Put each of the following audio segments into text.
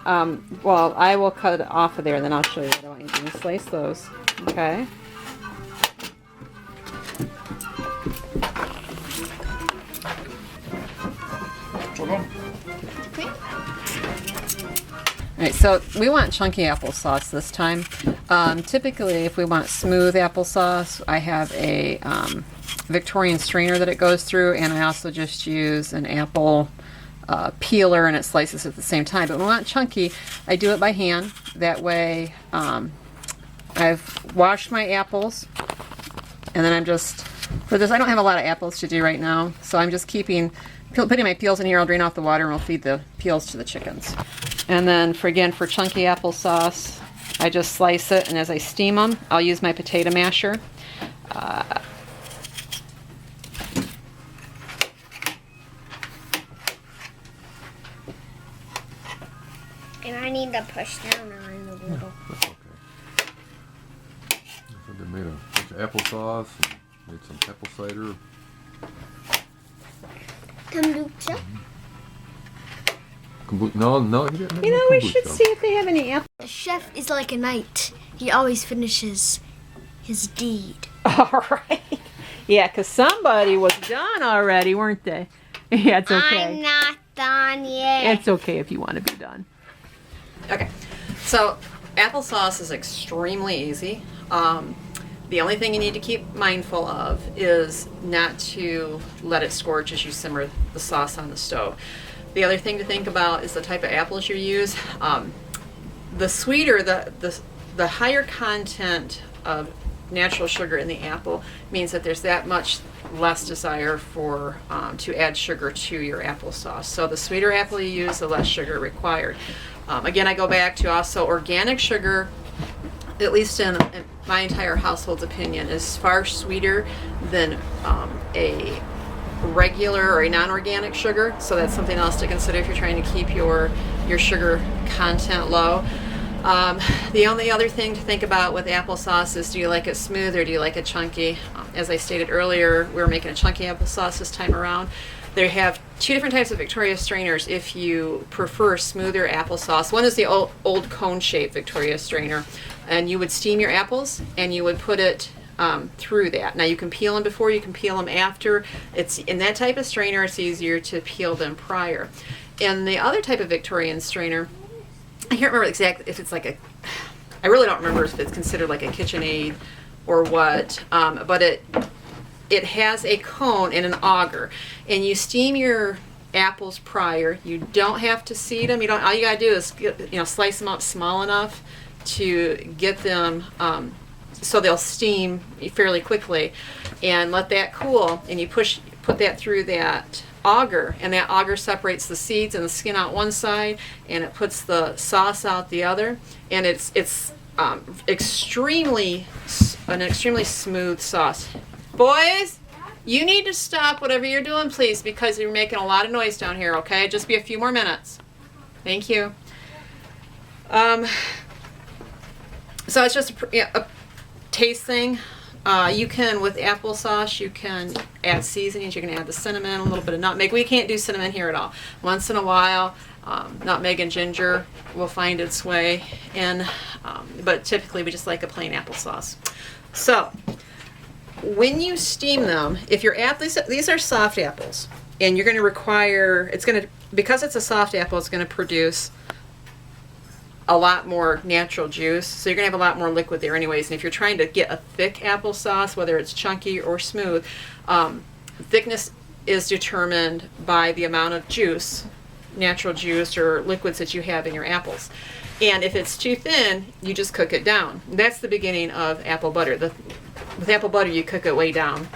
Well, I will cut it off of there, and then I'll show you what I want you to do. Slice those. Okay. Hold on. Okay. All right, so we want chunky applesauce this time. Typically, if we want smooth applesauce, I have a Victorian strainer that it goes through, and I also just use an apple peeler, and it slices at the same time. But when we want chunky, I do it by hand. That way, I've washed my apples, and then I'm just, for this, I don't have a lot of apples to do right now, so I'm just putting my peels in here. I'll drain off the water, and we'll feed the peels to the chickens. And then, for chunky applesauce, I just slice it, and as I steam them, I'll use my potato masher. And I need to push down on a little. That's okay. So they made a bunch of applesauce and made some apple cider. Kombucha. No, he didn't. You know, we should see if they have any apples. A chef is like a knight. He always finishes his deed. All right. Yeah, because somebody was done already, weren't they? Yeah, it's okay. I'm not done yet. It's okay if you want to be done. Okay, so applesauce is extremely easy. The only thing you need to keep mindful of is not to let it scorch as you simmer the sauce on the stove. The other thing to think about is the type of apples you use. The sweeter, the higher content of natural sugar in the apple means that there's that much less desire for to add sugar to your applesauce. So the sweeter apple you use, the less sugar required. Again, I go back to also organic sugar, at least in my entire household's opinion, is far sweeter than a regular or a non-organic sugar. So that's something else to consider if you're trying to keep your sugar content low. The only other thing to think about with applesauce is, do you like it smooth or do you like it chunky? As I stated earlier, we're making a chunky applesauce this time around. They have two different types of Victoria strainers if you prefer smoother applesauce. One is the old cone-shaped Victoria strainer, and you would steam your apples and you would put it through that. Now you can peel them before, you can peel them after. It's in that type of strainer, it's easier to peel them prior. In the other type of Victorian strainer, I can't remember exactly if it's like I really don't remember if it's considered like a KitchenAid or what, but it has a cone and an auger, and you steam your apples prior. You don't have to seed them. All you gotta do is slice them up small enough to get them so they'll steam fairly quickly, and let that cool. And you put that through that auger, and that auger separates the seeds and the skin out one side, and it puts the sauce out the other, and it's an extremely smooth sauce. Boys, you need to stop whatever you're doing, please, because you're making a lot of noise down here, okay? Just be a few more minutes. Thank you. So it's just a taste thing. You can, with applesauce, you can add seasonings. You can add the cinnamon, a little bit of nutmeg. We can't do cinnamon here at all. Once in a while, nutmeg and ginger will find its way in, but typically we just like a plain applesauce. So when you steam them, if your these are soft apples, and you're going to require, because it's a soft apple, it's going to produce a lot more natural juice, so you're going to have a lot more liquid there anyways. And if you're trying to get a thick applesauce, whether it's chunky or smooth, thickness is determined by the amount of juice, natural juice or liquids that you have in your apples. And if it's too thin, you just cook it down. That's the beginning of apple butter. With apple butter, you cook it way down.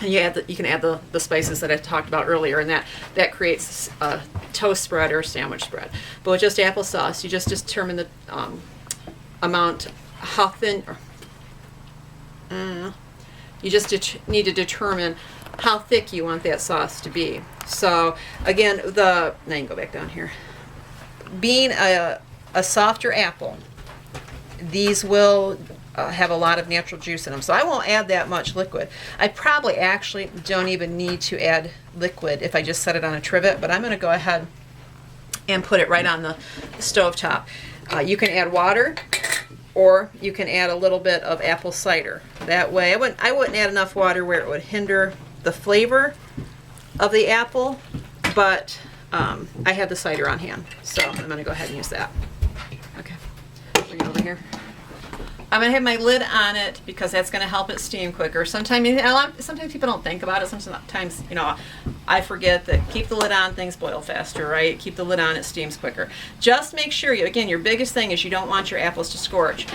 And you can add the spices that I talked about earlier, and that creates a toast spread or a sandwich spread. But with just applesauce, you just determine the amount, how thin. You just need to determine how thick you want that sauce to be. So again, now you can go back down here. Being a softer apple, these will have a lot of natural juice in them, so I won't add that much liquid. I probably actually don't even need to add liquid if I just set it on a trivet, but I'm going to go ahead and put it right on the stove top. You can add water, or you can add a little bit of apple cider. That way, I wouldn't add enough water where it would hinder the flavor of the apple, but I have the cider on hand, so I'm going to go ahead and use that. Okay, bring it over here. I'm going to have my lid on it because that's going to help it steam quicker. Sometimes people don't think about it. Sometimes, you know, I forget that keep the lid on, things boil faster, right? Keep the lid on, it steams quicker. Just make sure, again, your biggest thing is you don't want your apples to scorch.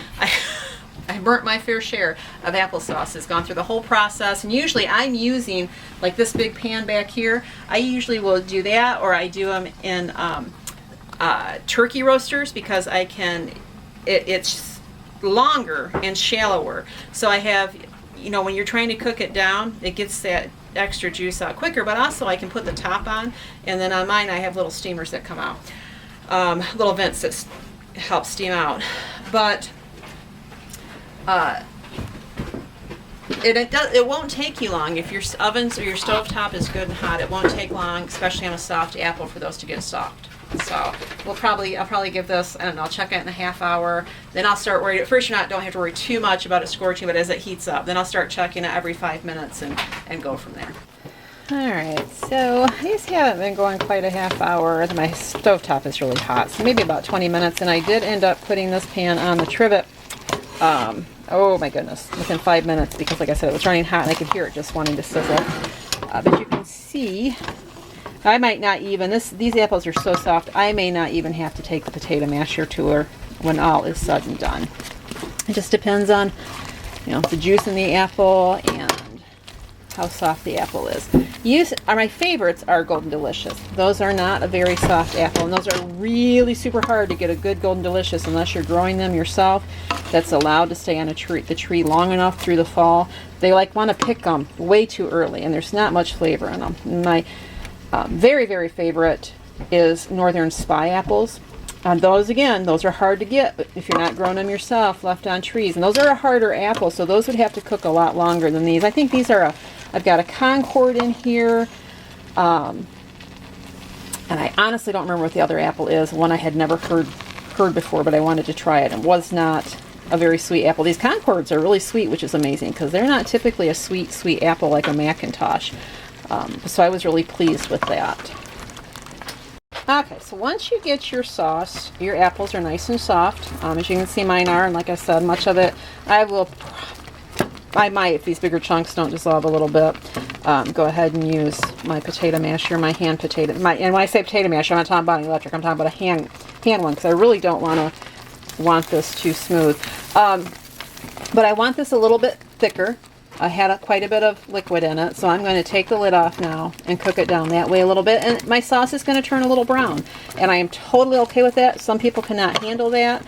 I burnt my fair share of applesauce. It's gone through the whole process, and usually I'm using, like this big pan back here, I usually will do that, or I do them in turkey roasters because I can, it's longer and shallower. So I have, you know, when you're trying to cook it down, it gets that extra juice out quicker, but also I can put the top on, and then on mine I have little steamers that come out, little vents that help steam out. But it won't take you long. If your ovens or your stovetop is good and hot, it won't take long, especially on a soft apple, for those to get soft. So I'll probably give this, and I'll check it in a half hour. Then I'll start worrying. At first, don't have to worry too much about it scorching, but as it heats up, then I'll start checking it every 5 minutes and go from there. All right, so these haven't been going quite a half hour. My stovetop is really hot, so maybe about 20 minutes. And I did end up putting this pan on the trivet. Oh my goodness, within 5 minutes, because like I said, it was running hot and I could hear it just wanting to sizzle. But you can see, I might not even, these apples are so soft, I may not even have to take the potato masher to her when all is said and done. It just depends on, you know, the juice in the apple and how soft the apple is. My favorites are Golden Delicious. Those are not a very soft apple, and those are really super hard to get a good Golden Delicious unless you're growing them yourself. That's allowed to stay on the tree long enough through the fall. They want to pick them way too early, and there's not much flavor in them. My very, very favorite is Northern Spy apples. Those are hard to get, but if you're not growing them yourself, left on trees. And those are a harder apple, so those would have to cook a lot longer than these. I think these are I've got a Concord in here, and I honestly don't remember what the other apple is. One I had never heard before, but I wanted to try it, and was not a very sweet apple. These Concords are really sweet, which is amazing, because they're not typically a sweet apple like a Macintosh. So I was really pleased with that. Okay, so once you get your sauce, your apples are nice and soft. As you can see, mine are, and like I said, much of it, I might, if these bigger chunks don't dissolve a little bit, go ahead and use my potato masher, my hand potato, and when I say potato masher, I'm not talking about an electric, I'm talking about a hand one, because I really don't want this too smooth. But I want this a little bit thicker. I had quite a bit of liquid in it, so I'm going to take the lid off now and cook it down that way a little bit, and my sauce is going to turn a little brown, and I am totally okay with that. Some people cannot handle that.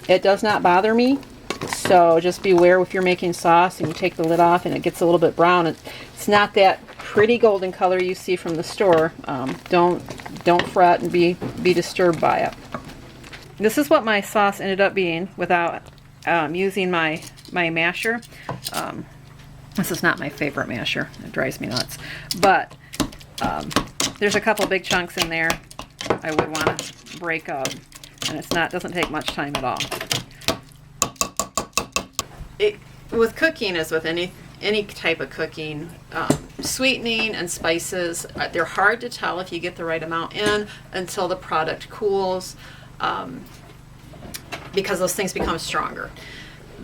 It does not bother me, so just beware if you're making sauce and you take the lid off and it gets a little bit brown. It's not that pretty golden color you see from the store. Don't fret and be disturbed by it. This is what my sauce ended up being without using my masher. This is not my favorite masher. It drives me nuts. But there's a couple big chunks in there I would want to break up, and doesn't take much time at all. With cooking, as with any type of cooking, sweetening and spices, they're hard to tell if you get the right amount in until the product cools, because those things become stronger.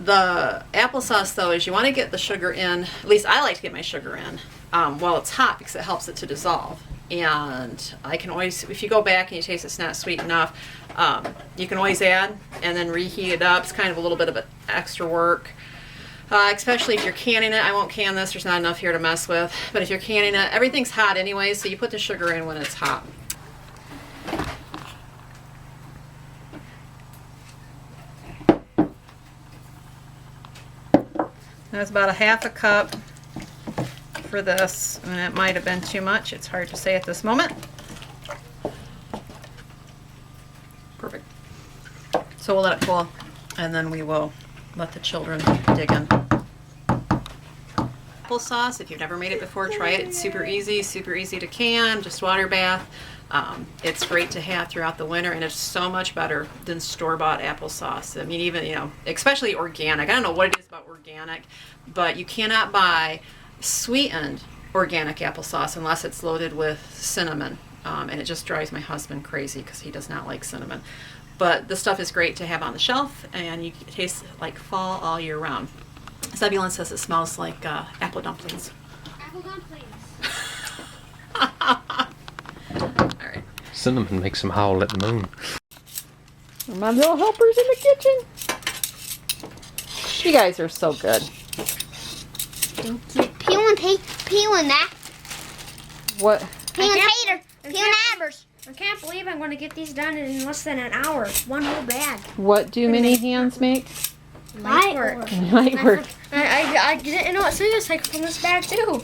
The applesauce, though, is you want to get the sugar in, at least I like to get my sugar in, while it's hot, because it helps it to dissolve. And I can always, if you go back and you taste it's not sweet enough, you can always add and then reheat it up. It's kind of a little bit of extra work, especially if you're canning it. I won't can this, there's not enough here to mess with. But if you're canning it, everything's hot anyway, so you put the sugar in when it's hot. That's about a half a cup for this, and it might have been too much. It's hard to say at this moment. Perfect. So we'll let it cool, and then we will let the children dig in. applesauce. If you've never made it before, try it. It's super easy to can, just water bath. It's great to have throughout the winter, and it's so much better than store-bought applesauce. I mean, even, you know, especially organic. I don't know what it is about organic, but you cannot buy sweetened organic applesauce unless it's loaded with cinnamon. And it just drives my husband crazy because he does not like cinnamon. But this stuff is great to have on the shelf, and you taste like fall all year round. Zebulon says it smells like apple dumplings. Apple dumplings. All right. Cinnamon makes them howl at the moon. My little helpers in the kitchen. You guys are so good. Thank you. Peeling that. What? Peeling tater. Peeling apples. I can't believe I'm going to get these done in less than an hour. One whole bag. What do many hands make? Light work. Light work. I didn't know it serious like from this bag too.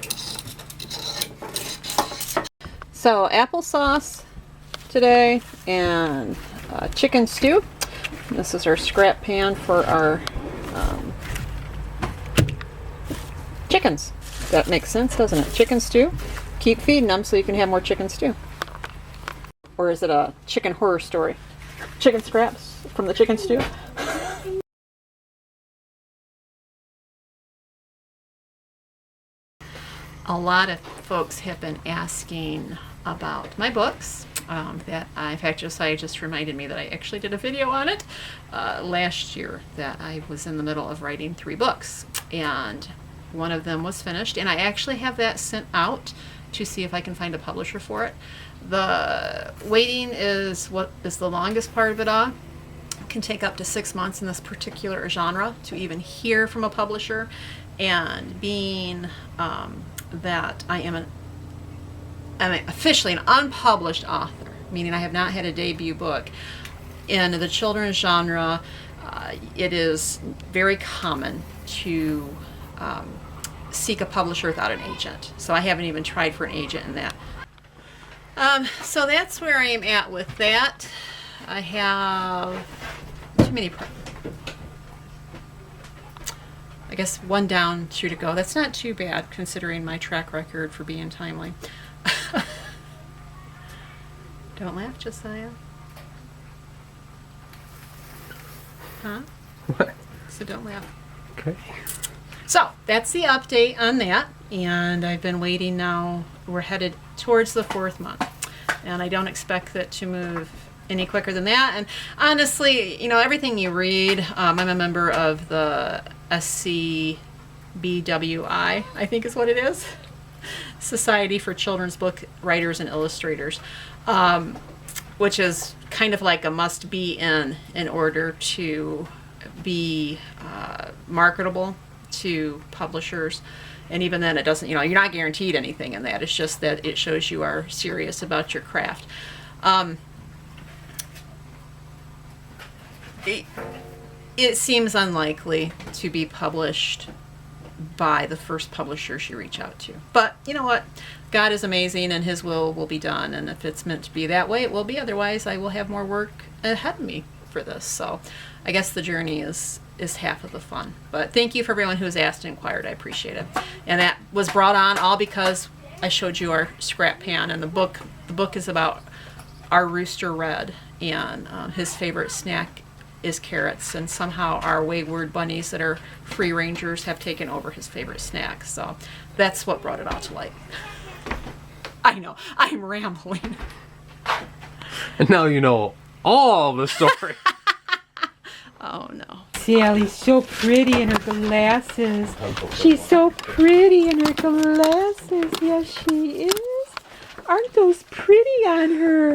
So applesauce today and chicken stew. This is our scrap pan for our chickens. That makes sense, doesn't it? Chicken stew. Keep feeding them so you can have more chicken stew. Or is it a chicken horror story? Chicken scraps from the chicken stew? A lot of folks have been asking about my books. In fact, Josiah just reminded me that I actually did a video on it last year, that I was in the middle of writing 3 books. And one of them was finished, and I actually have that sent out to see if I can find a publisher for it. The waiting is what is the longest part of it all. It can take up to 6 months in this particular genre to even hear from a publisher. And being that I'm officially an unpublished author, meaning I have not had a debut book in the children's genre, it is very common to seek a publisher without an agent. So I haven't even tried for an agent in that. So that's where I am at with that. I have too many. I guess 1 down, 2 to go. That's not too bad considering my track record for being timely. Don't laugh, Josiah. Huh? What? So don't laugh. Okay. So that's the update on that, and I've been waiting now. We're headed towards the 4th month, and I don't expect it to move any quicker than that. And honestly, you know, everything you read, I'm a member of the SCBWI, I think is what it is, Society for Children's Book Writers and Illustrators, which is kind of like a must-be in order to be marketable to publishers. And even then, it doesn't, you know, you're not guaranteed anything in that. It's just that it shows you are serious about your craft. It seems unlikely to be published by the first publishers you reach out to. But you know what? God is amazing, and His will be done. And if it's meant to be that way, it will be. Otherwise, I will have more work ahead of me for this. So I guess the journey is half of the fun. But thank you for everyone who's asked and inquired. I appreciate it. And that was brought on all because I showed you our scrap pan, and the book is about our rooster Red, and his favorite snack is carrots, and somehow our wayward bunnies that are free rangers have taken over his favorite snack. So that's what brought it all to light. I know, I'm rambling. And now you know all the story. Oh no. Sally's so pretty in her glasses. She's so pretty in her glasses. Yes, she is. Aren't those pretty on her?